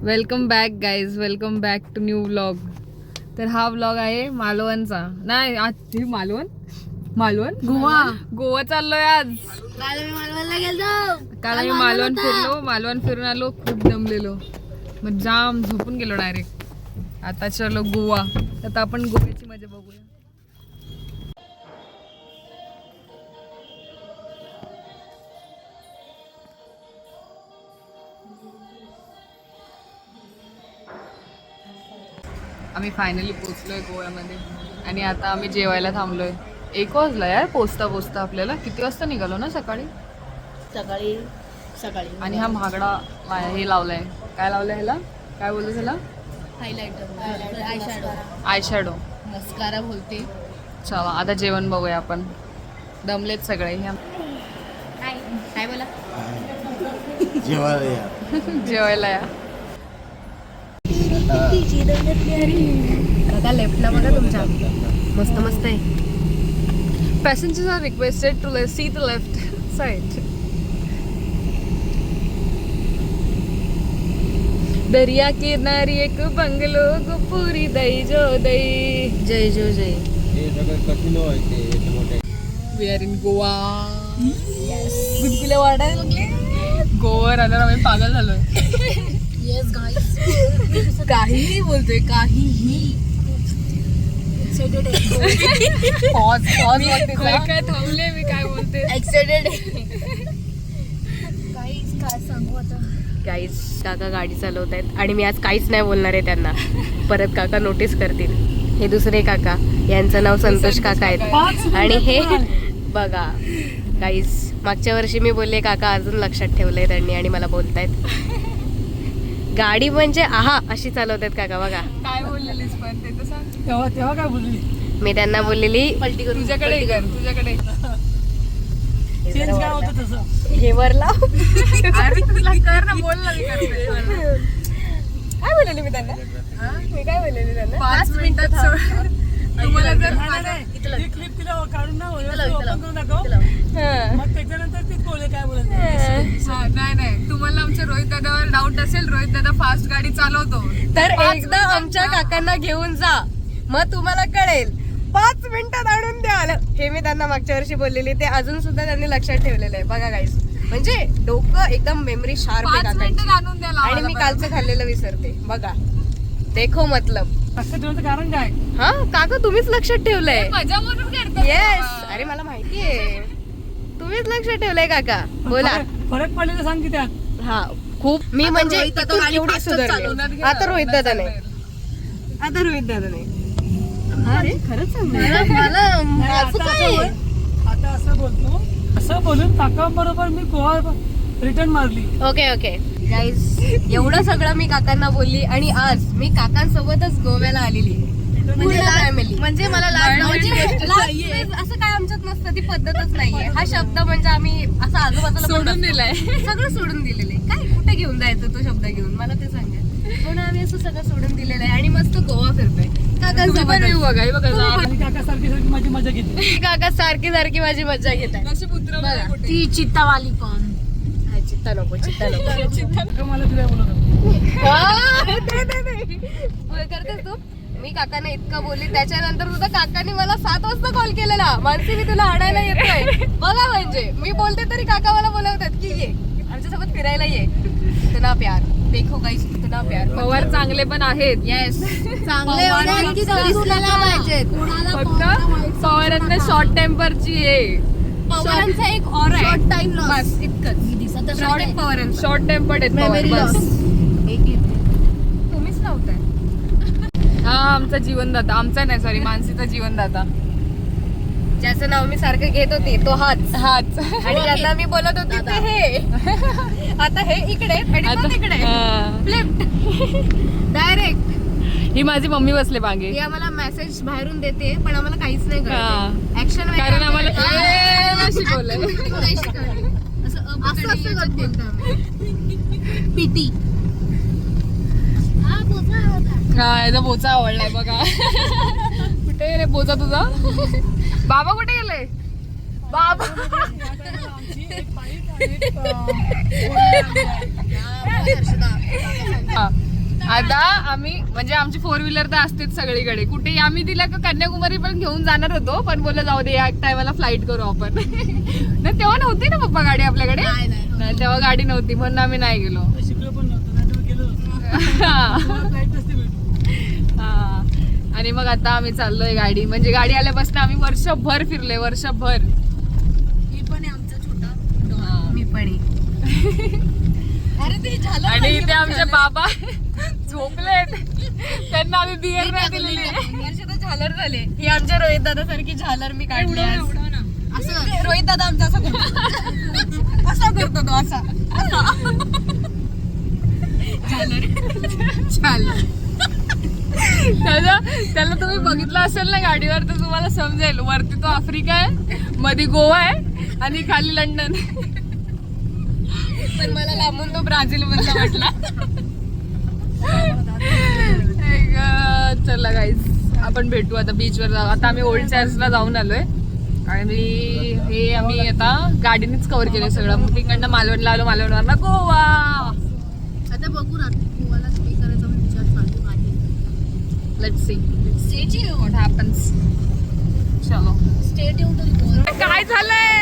Welcome back guys, welcome back to new vlog. तर हा vlog आहे मालवणचा. नाही आज मालवण गोवा चाललोय आज. काल आम्ही मालवण फिरलो, मालवण फिरून आलो, खूप दमलेलो, मग जाम झोपून गेलो डायरेक्ट. आता चलो गोवा. आता आपण गोव्याची मजा बघूया. आम्ही फायनली पोचलोय गोव्यामध्ये आणि आता आम्ही जेवायला थांबलोय. 1 वाजला यार पोचता पोचता. आपल्याला किती वाजता निघालो ना सकाळी. आणि हा महागडा हे लावलाय. काय लावलंय ह्याला, काय बोलतो त्याला? आय शॅडो मस्कारा बोलते. चला आता जेवण बघूया आपण. दमलेत सगळे. काय बोला? जेवायला या. काका लेफ्टला बघा तुमच्या, मस्त मस्त आहे. Passengers are requested to see the left side. दरिया किनारी एक बंगलो गुपुरी दई जो दई. जय जो जय. We are in Goa. गुदगुल्या वाढायला लागले. गोवावर आल्यावर आम्ही पागल झालोय. Yes guys. काहीही बोलतोय, काहीही. पॉज काय थांबले मी, काय बोलते. एक्साइटेड. गाईस काय सांगू आता. गाईस काका गाडी चालवत आहेत आणि मी आज काहीच नाही बोलणार आहे त्यांना. परत काका नोटीस करतील. हे दुसरे काका, यांचं नाव संतोष काका आहेत. आणि हे बघा गाईस, मागच्या वर्षी मी बोलले, काका अजून लक्षात ठेवलंय त्यांनी आणि मला बोलतायत. गाडी म्हणजे आहा अशी चालवत आहेत काका बघा. काय बोललेलीस पण ते तर सांग. तेव्हा काय बोलली? मी त्यांना बोललेली तुझ्याकडे चेंज काय होतं तसं? हे वर लाव. अरे तुला कर ना, बोल ना. मी करते. काय बोललेली मी त्यांना? मी काय बोललेली त्यांना? 5 मिनिटात सोड. तुम्हाला जर ही क्लिप तिला काढून ना ओपन करून दाखव. मग त्याच्यानंतर तीच बोले काय बोलत नाही तुम्हाला आमच्या रोहित दादावर डाऊट असेल. रोहित दादा फास्ट गाडी चालवतो. तर एकदा आमच्या काकांना घेऊन जा, मग तुम्हाला कळेल. 5 मिनिटात आणून द्याल, हे मी त्यांना मागच्या वर्षी बोललेली. ते अजून सुद्धा त्यांनी लक्षात ठेवलेलं आहे बघा गाईस. म्हणजे डोकं एकदम मेमरी शार्प आहे 5 मिनिटात काकांची. आणून द्यायला. आणि मी कालचं खाल्लेलं विसरते बघा. देखो मतलब. लक्षात ठेवायचं कारण काय? हा काका तुम्हीच लक्षात ठेवलंय. मजा म्हणून करतो. येस, अरे मला माहितीये तुम्हीच लक्षात ठेवलंय काका. बोला. फरक पडलेला सांग की त्यात. हा खूप. मी म्हणजे इथून एवढी सुधारली. आता रोहित दादा नाही. अरे खरंच आता असं बोलतो, असं बोलून काकांबरोबर मी गोवा रिटर्न मारली. ओके गाईज, एवढं सगळं मी काकांना बोलली आणि आज मी काकांसोबतच गोव्याला आलेली. म्हणजे मला असं काय आमच्यात नसतं, ती पद्धतच नाहीये. हा शब्द म्हणजे आम्ही असं आजूबाजूला सोडून दिलाय. सगळं सोडून दिलेलं आहे. काय कुठे घेऊन जायचं तो शब्द घेऊन, मला ते सांगा. म्हणून आम्ही असं सगळं सोडून दिलेलं आहे आणि मस्त गोवा फिरतोय काकांसोबत. आणि काका सारखी सारखी माझी मजा घेतली. काका सारखी सारखी माझी मजा घेत आहे. ती चित्तावाली कोण? चित्ता नको. काका मला तुला बोलत करतेस तू. मी काकांना इतकं बोलली, त्याच्यानंतर सुद्धा काकांनी मला 7 वाजता कॉल केलेला. मानसी मी तुला आणायला येतोय बघा. म्हणजे मी बोलते तरी काका मला बोलवतात की ये आमच्यासोबत फिरायला ये. इतना प्यार देखो गाईस, इतना प्यार. पवार चांगले पण आहेत. येस, चांगले फक्त पवारांना शॉर्ट टेम्परची आहे. पवारांचा एक ऑर आहे. Short time loss. बस इतकंच. शॉर्ट टेम्पर्ड आहेत पवार. मेमरी बस. लॉस. तुम्हीच नव्हताय. हा आमचा जीवनदाता. आमचा नाही, सॉरी, मानसीचा जीवनदाता. ज्याचं नाव मी सारखं घेत होती तो हाच. आणि ज्यांना मी बोलत होती ते हे. आता हे इकडे आणि तो तिकडे. डायरेक्ट. ही माझी मम्मी बसले मागे. ही आम्हाला मेसेज बाहेरून देते पण आम्हाला काहीच नाही हा. कळत. ऍक्शन कारण आम्हाला शिकवलंय. असं पीटी. हा याचा बोचा आवडलाय बघा. कुठे रे बोचा तुझा? बाबा कुठे गेले? बाबा आता आम्ही म्हणजे आमची 4 व्हीलर तर असतेच सगळीकडे, कुठे आम्ही तिला कन्याकुमारी पण घेऊन जाणार होतो, पण बोललं जाऊ दे या टायमाला फ्लाईट करू आपण. नाही तेव्हा नव्हती ना पप्पा गाडी आपल्याकडे, नाही तेव्हा गाडी नव्हती म्हणून आम्ही नाही गेलो. शिकलो पण नव्हतं, नाही तर गेलो होतो. फ्लाईट नसते भेटली. हा. आणि मग आता आम्ही चाललोय गाडी, म्हणजे गाडी आल्यापासून आम्ही वर्षभर फिरलोय, वर्षभर. मी पण आहे आमचा छोटा. मी पण आहे. अरे ते झालं आणि इथे आमचे बाबा झोपलेत, त्यांना आम्ही बियर नाही दिलेली. झालर झाले. ही आमच्या रोहित दादा सारखी झालर मी काढली आज. असं रोहित दादा आमचा असं करतो. असा करतो तो असा. त्याला तुम्ही बघितलं असेल ना गाडीवर तर तुम्हाला समजेल, वरती तो आफ्रिका आहे, मध्ये गोवा आहे आणि खाली लंडन. पण मला लांबून तो ब्राझील मधला वाटला. चला गाईज आपण भेटू आता बीचवर जाऊ. आता आम्ही ओल्ड चर्चला जाऊन आलोय आणि हे आम्ही आता गाडीनेच कव्हर केलं सगळं. मग तिकडनं मालवणला आलो, मालवणवरनं गोवा. आता बघू रात्री गोवाला स्टे करायचा विचार चालू आहे. Let's see stay tune. What happens. चलो. Stay tune. काय झालंय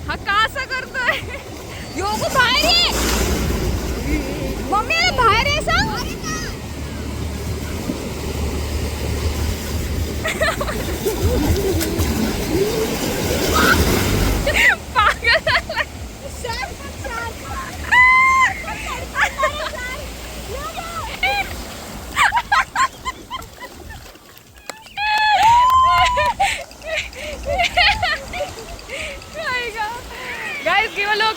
हा, का असं करतोय? योगू बाहेर ये, मम्मी बाहेर ये सांग. पागल झालाय. Guys give a look.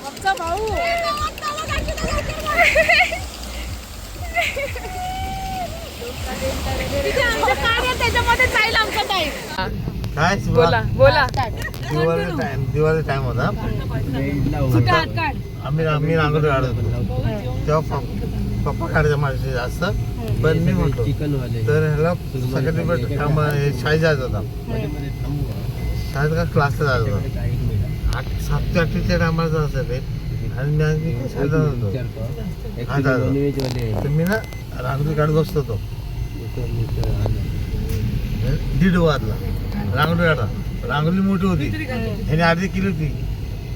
आमचा भाऊ त्याच्यामध्ये जाईल आमचा टाइम. काय बोला बोला. दिवाळी टाइम होता. आम्ही रांगोळी काढत होतो तेव्हा पप्पा काढायचा माझ्याशी जास्त, पण मी म्हणतो तर ह्याला सगळ्यात काम शाळेत जायचं होता. शाळेत का क्लासला जायचं होता. 7 ते 8च्या टायमाला जायचं ते. आणि मी शाळेत जात होतो. तर मी ना रांगोळी काढत बसतो होतो 1:30 वाजला. रांगोळी काढा, रांगोळी मोठी होती, ह्याने अर्धी केली होती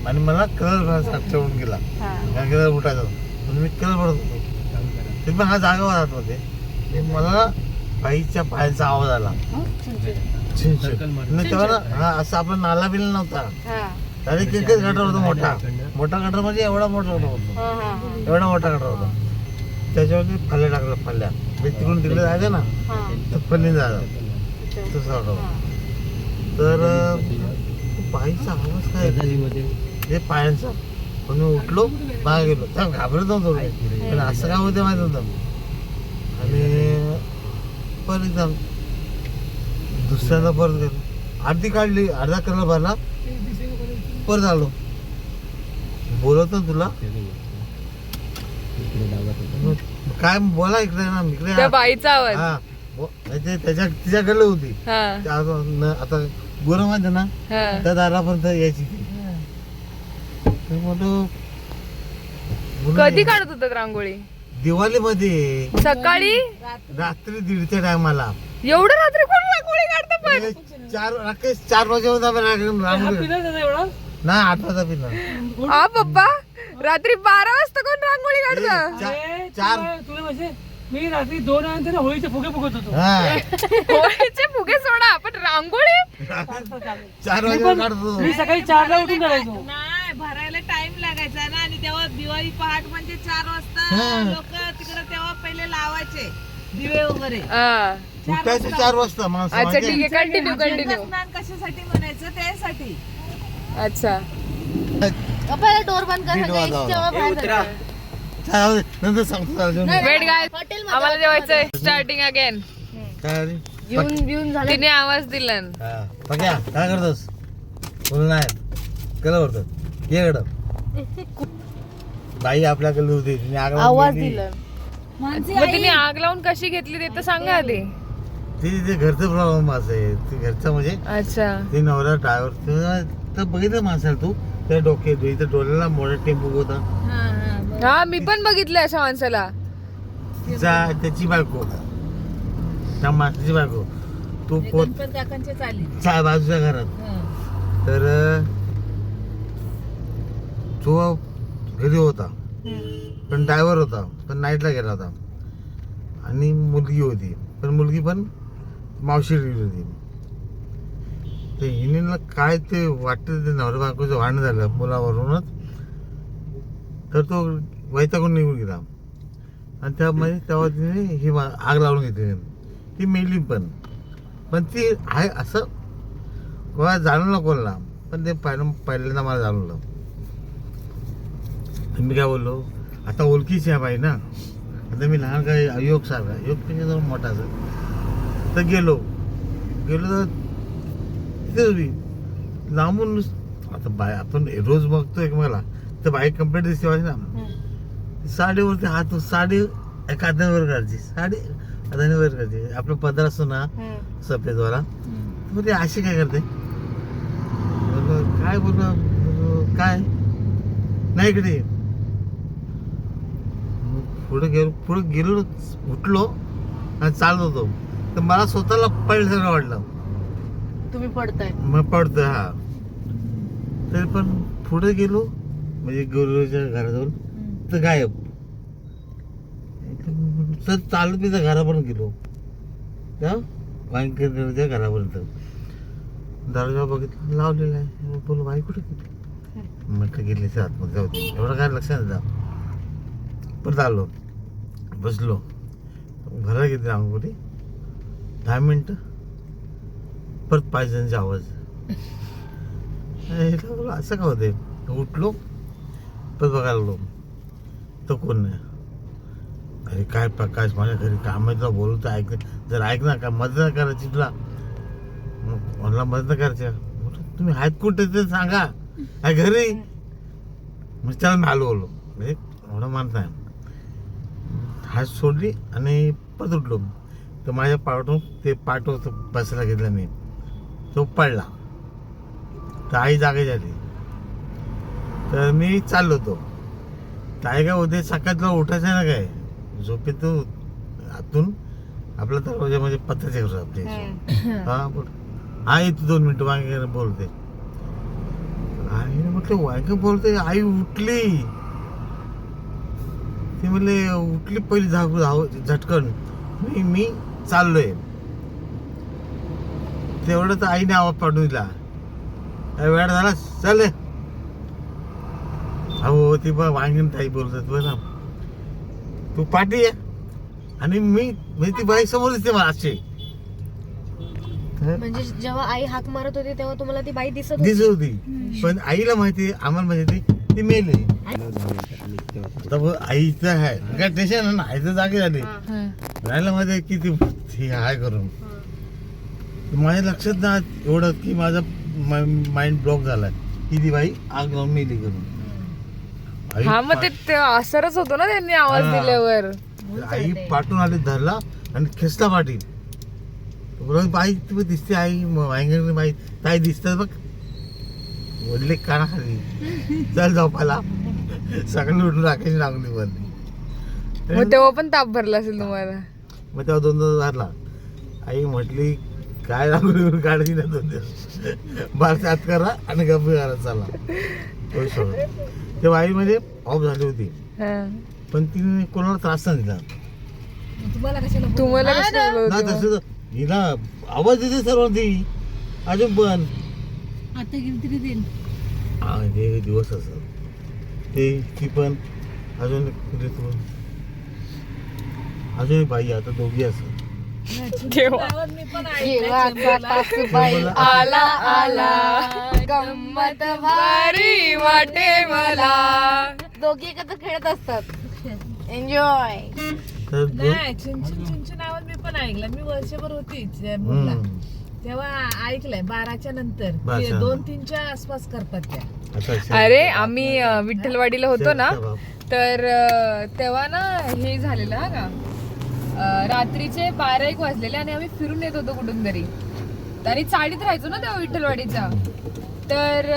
आणि मला कलर चढून गेला. कलर उठायचा म्हणून मी कलर भरत होतो. ते पण हा जागा राहत होते. मला बाईच्या पायाचा आवाज आला, तेव्हा ना हा असं आपला नाला बिल नव्हता, डायरेक्ट एकच गटर होता, मोठा गटर म्हणजे एवढा मोठा होता, एवढा मोठा गटर होता. त्याच्यावरती फल्ल्या टाकलं, फल्ल्या तिकडून तिकडे जायचं ना तर फल्ली जायचं तसं होतं. तर पायीचा आवाज काय हे पायांचा, पण मी उठलो बाहेर गेलो. त्या घाबरत नव्हतो पण असं काय होतं माहित नव्हतं. आणि परत एकदम दुसऱ्यांदा परत गेलो, अर्धी काढली, अर्धा कलर भरला, परत आलो. बोलत ना तुला काय बोला इकडे ना इकडे. त्या बाईचा आवाज. हा तिच्याकडे होती. आता गोरं माहिती ना त्या दारापर्यंत यायची ती. कधी काढत होतात रांगोळी? दिवाळीमध्ये सकाळी, रात्री 1:30च्या टायमाला. एवढं रात्री कोण रांगोळी काढतं? पण 4 वाजेपर्यंत रांगोळी नाही, 8 वाजता पिणार. हा पप्पा, रात्री 12 वाजता कोण रांगोळी काढतं? तुला म्हणजे मी रात्री 2 नंतर होळीचे फुगे फुगत होतो. होळीचे फुगे सोडा, पण रांगोळी 4 वाजेला काढतो. मी सकाळी 4ला उठून करायचो. नाही, भरायला टाइम लागायचा ना. आणि तेव्हा दिवाळी पहाट म्हणजे 4 वाजता लोक तिकडे तेव्हा पहिले लावायचे दिवे वगैरे. उठायचं 4 वाजता माणसं. अच्छा ठीक आहे, कंटिन्यू. स्नान कशासाठी म्हणायचं? त्यासाठी. अच्छा पहिला डोर बंद कर, 1:30 वाजता. तेव्हा बाहेर जायचं. नंतर सांगतो. वेट गाय, आम्हाला जेवायचंय. Starting again. काय येऊन झालं. तिने आवाज दिला. बघ्या काय करतोस? बोल नाही केलं करतो ये गड. बाई आपल्याकडे होती, तिने आवाज दिला. मग तिने आग लावून कशी घेतली ते तर सांगा आधी. ते घरचं प्रॉब्लेम आहे, ते घरचं म्हणजे अच्छा. ते नवरा ड्रायव्हर तर बघितलं माणसाला तू त्या डोक्यात इथं डोळ्याला मोठा टेम्पो होता. हा मी पण बघितलंय अशा माणसाला. त्याची बायको, त्या माणसाची बायको, तो पोत गणपत काकांचे चाली. बाजूच्या घरात. तर तो घरी होता, पण ड्रायव्हर होता, पण नाईटला गेला होता. आणि मुलगी होती, पण मुलगी पण मावशी होती. तर हिने काय ते वाटतं, ते नवरा बायकोचं भांडण झालं मुलावरूनच. तर तो वैतागून निघून गेला. आणि त्यामध्ये तेव्हा तिने ही आग लावून घेतली. ती मेली पण ती आहे असं कोणा जाणवलं कोणाला, पण ते पहिल्यांदा मला जाणवलं. मी काय बोललो, आता ओळखीची आहे बाई ना, आता मी लहान काय योग सारखा, योग पेक्षा जवळ मोठा असं. तर गेलो तर तिथेच होती लांबून. आता बाय आपण रोज बघतो एकमेकाला, तर बाईक कंप्लीट दिसते पाहिजे ना. साडीवरती हात, साडी एका हाताने वर करायची, साडी हाताने वर करायची. आपला पदर असतो ना सफेदवाला, मग ते अशी काय करते. काय बोललो, काय नाही इकडे. पुढे गेलो, उठलो आणि चालत होतो. तर मला स्वतःला पहिल्यासारखं वाटलं, तुम्ही पडताय. मग पडतोय. हा, तरी पण पुढे गेलो म्हणजे गुरुच्या घराजवळ, तर गायब. तर चालत मी त्या घरापर्यंत गेलो, त्या वांकेच्या घरापर्यंत. दरवाजा बघितलं लावलेला आहे. बोल बाई कुठे गेली, म्हटलं गेली ते आतमध्ये होती. एवढं काय लक्षात नाही द्या. परत आलो, बसलो, घरात घेतली आंघोळी. 10 मिनिटं परत पायजणांचा आवाज. असं का होते. उठलो, परत बघायला लागलो, तो कोण नाही. अरे काय प्रकाश, माझ्या घरी काम आहे, तुला बोलतो ऐक, जर ऐक ना, काय मदत नाही करायची तुला, मला मदत नाही करायची. तुम्ही आहेत कुठे ते सांगा, काय घरी. म्हणजे त्याला मी आलो बोललो, म्हणजे एवढं मानत नाही. हात सोडली आणि परत उठलो. तर माझ्या पाठवतो बसायला घेतला मी, तो पडला. तर आई जागे झाली. तर मी चाललो होतो. काय काय होते, सकाळी तुला उठायचं आहे ना, काय झोपेतून आतून आपला दरवाजा म्हणजे पत्र्याचे घर आपले. हा बोल, हा येतो 2 मिनिटं मागे बोलते. आईने म्हटलं वाय बोलते. आई उठली, ती म्हणले उठली पहिली धाव झटकन. मी चाललोय, तेवढं तर आईने आवाज पाठवून दिला, वेळ झाला चाल. अहो ती बघ वांगीन ताई बोलतात बघ ना, तू पाठी आहे. आणि मी म्हणजे ती बाई समोर दिसते मला असे. म्हणजे जेव्हा आई हाक मारत होती तेव्हा तुम्हाला ती बाई दिसत होती. पण आईला माहिती, आम्हाला माहिती ती मेली. आईचं आहे काय टेन्शन ना, आईचं जागे झाली. राहायला माहिती की ती हाय करून. माझ्या लक्षात ना एवढं की माझा माइंड ब्लॉक झालाय की ती बाई आग लावून मेली करून. हा मग ते असरच होतो ना त्यांनी आवाज दिल्यावर. आई पाठून आली, धरला आणि खेचला पाठी. बाई तुम्ही दिसते, आई वांगणी बाई ताई दिसतात बघ. वडले कानाखाली, चल जाऊ पाला. सकाळी उठून राखायची लागली वरली. मग तेव्हा पण ताप भरला असेल तुम्हाला. मग तेव्हा 2 दिवस भरला. आई म्हटली काय लागून काढायची ना 2 दिवस, बारसे हात करा आणि गप्प करा चला. तेव्हा आई म्हणजे ऑफ झाली होती, पण तिने कोणाला त्रास नाही दिला. तुम्हाला कशाला तुम्हाला कसं ना तसं हिला आवाज देते सर्वांनी अजून पण. आता गेली तरी देईल. हे दिवस असत ते, ती पण अजून अजून बाई, आता दोघी असत. मी पण आला आला गंमत भारी वाटे मला. दोघी एकत्र खेळत असतात, एन्जॉय. तर नाही, चिंचू आवाज मी पण ऐकला. मी वर्षभर होती तेव्हा ऐकलंय 12च्या नंतर 2-3च्या आसपास करतात त्या. अरे आम्ही विठ्ठलवाडीला होतो ना, तर तेव्हा ना हे झालेलं हा का, रात्रीचे 12-1 वाजलेले आणि आम्ही फिरून येत होतो कुठून तरी. आणि चाळीत राहायचो ना तेव्हा विठ्ठलवाडीचा. तर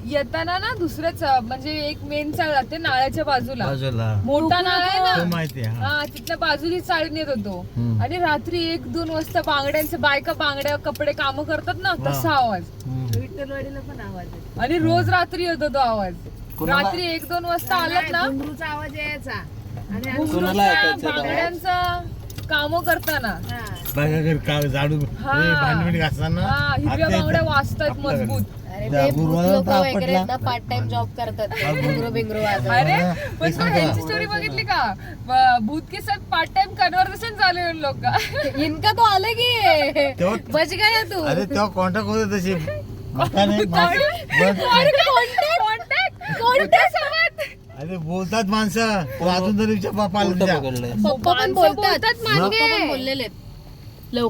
येताना ना दुसऱ्याच म्हणजे एक मेन चाळ जाते नाळ्याच्या बाजूला, बाजूला मोठा नाळ आहे तो ना, माहिती आहे, हा. हा तिथल्या बाजूनी चाळून येत होतो. हम्म. आणि रात्री 1-2 वाजता बांगड्यांच्या बायका बांगड्या कपडे काम करतात ना, तसा आवाज. हम्म. विठ्ठलवाडीला पण आवाज येतो. आणि रोज रात्री येतो तो आवाज. कोणाला- रात्री 1-2 वाजता आलात ना, घुंगरूचा आवाज यायचा आणि घुंगरूच्या बांगड्यांचा काम करताना हा. बायका घरी का झाडू हा. भांडवणी घासताना हा, हिरव्या आता बांगड्या येतं. वाजतायत आपल्याकडे. मजबूत. अरे त्या ते भूत गुरुवाला लोक तर वगैरे आहेत ना आपटला. पार्ट टाइम जॉब करतात ते. घुंगरू बिंगरू वाजवतात. अरे हा, पण ते तू सांगा. ह्यांची स्टोरी बघितली का? भूत के साथ पार्ट टाइम कन्वर्सेशन चालू आहे लोक. इनका तो आलं की तेव्हा- बच गया तू. अरे तेव्हा कॉन्टॅक्ट होते तसे आता नाही, अरे बोलतात माणसं तू अजून तरी विचार बापाला तुझ्या. पप्पा पण बोलतात. पप्पा पण बोललेले आहेत.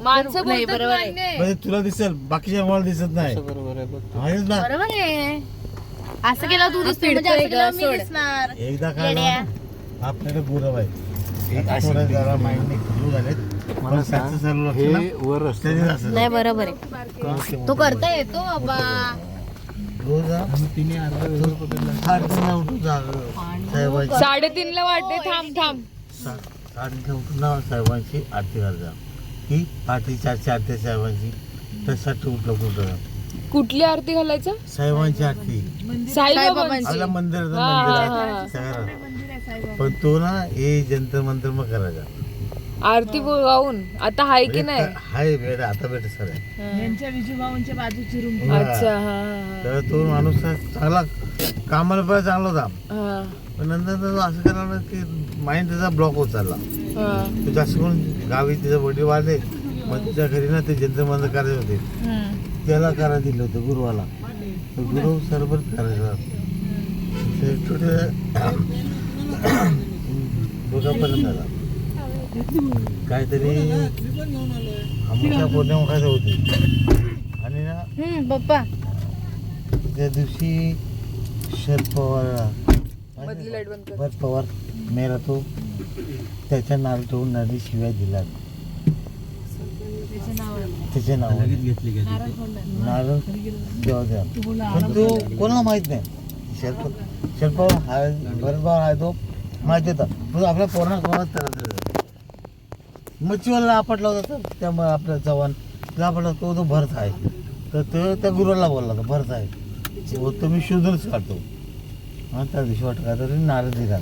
माणसं नाही, बोलतात बरोबर आहे. मान्य आहे. म्हणजे तुला दिसेल बाकीच्या मला दिसत नाही आहेच ना. बरोबर आहे. असं केलं तू दिसतो म्हणजे असं केलं मी दिसणार. एकदा काय झालं, आपल्याकडे गुरव आहे एक थोडं जरा माइंड सुरू झालेत मला त्याचं सर्व लक्ष ना, त्याच्यात असं. नाही बरोबर आहे. तो करता येतो बाबा. रोज हा, साडेतीनला उठून जागं. साहेबांची 3:30 वाटते. थांब साडेतीनला उठून ना साहेबांची आरती घालजा ही पहाटे 4ची आरती आहे साहेबांची. त्यासाठी उठलं कुठं कुठली आरती घालायचं? साहेबांची आरती साईबाबांची. आपल्या मंदिराचं हा, मंदिर हा, आहे त्या घरात. पण तो ना हे जंतर मंतर मग करायचा आरती गाऊन आता हाय की नाही? हाय भेट आता भेट सर आहे. यांच्या विजूभाऊंच्या बाजूची रूम. अच्छा. हा तर तो माणूस चांगला कामाला पण चांगला होता, हा पण नंतर तो असं करायला की माइंड त्याचा ब्लॉक होत चालला. हा. तो जास्त करून गावी तिचे वडील वाढले, मग तिच्या घरी ना ते जंतर मंतर करायचे होते, त्याला करायला दिलं होतं गुरुवाला. तर गुरु सरबत करायचा ते छोटे दोघांपर्यंत आला काहीतरी आमच्या पौर्णिमा खायचं होती. आणि ना पप्पा त्या दिवशी शरद पवार मधली लाईट बंद कर. शरद पवार मेरा तो त्याच्या नाव ठेवून नदी शिवाय दिला त्याचे नाव नारळ तेव्हा द्या. पण तो कोणाला माहित नाही. शरद पवार हा भरत पवार आहे तो माहिती होता, पण आपल्या पोरांना कोणाच त्याला मच्छीवाला आपटला होता. तर त्यामुळे आपला चव्हाण तिला आपटला तो भरत आहे. तर तो त्या गुरुला बोलला होता भरत आहे तो मी शोधूनच काढतो. त्या दिवशी वाटत काय तरी नारळ दिला